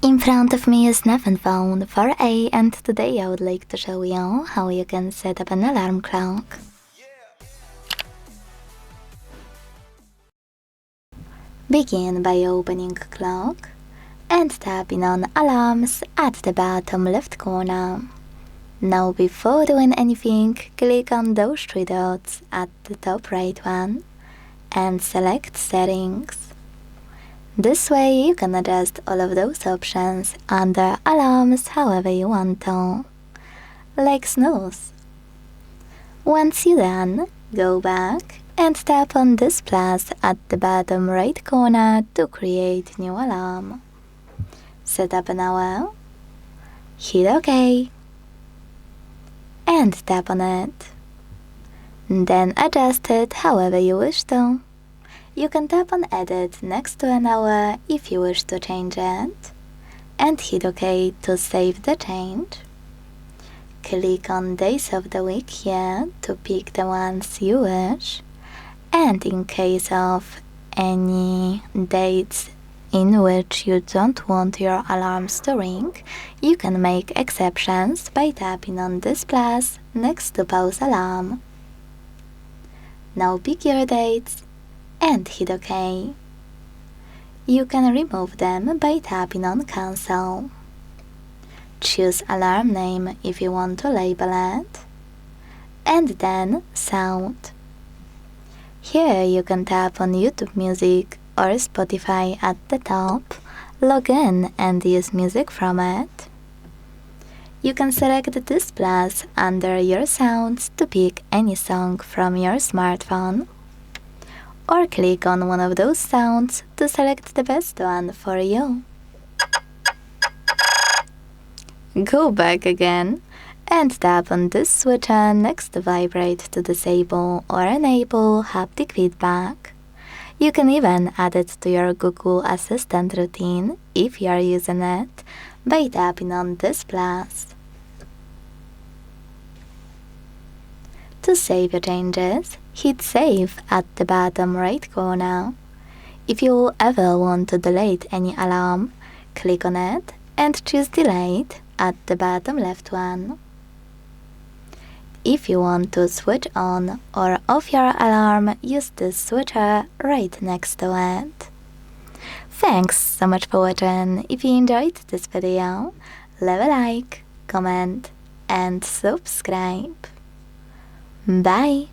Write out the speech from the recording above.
In front of me is Nevin phone 4A, and today I would like to show you how you can set up an alarm clock. Begin by opening clock and tapping on alarms at the bottom left corner. Now before doing anything, click on those three dots at the top right one and select settings. This way you can adjust all of those options under alarms however you want to, like snooze. Once you're done, go back and tap on this plus at the bottom right corner to create new alarm. Set up an hour, hit OK, and tap on it. Then adjust it however you wish to. You can tap on Edit next to an hour if you wish to change it, and hit OK to save the change. Click on Days of the Week here to pick the ones you wish, and in case of any dates in which you don't want your alarms to ring, you can make exceptions by tapping on this plus next to Pause Alarm. Now pick your dates and hit OK. You can remove them by tapping on Cancel. Choose alarm name if you want to label it, and then Sound. Here you can tap on YouTube Music or Spotify at the top, log in and use music from it. You can select this plus under your sounds to pick any song from your smartphone, or click on one of those sounds to select the best one for you. Go back again and tap on this switcher next to vibrate to disable or enable haptic feedback. You can even add it to your Google Assistant routine if you are using it by tapping on this plus. To save your changes, hit Save at the bottom right corner. If you ever want to delete any alarm, click on it and choose Delete at the bottom left one. If you want to switch on or off your alarm, use this switcher right next to it. Thanks so much for watching. If you enjoyed this video, leave a like, comment and subscribe. Bye!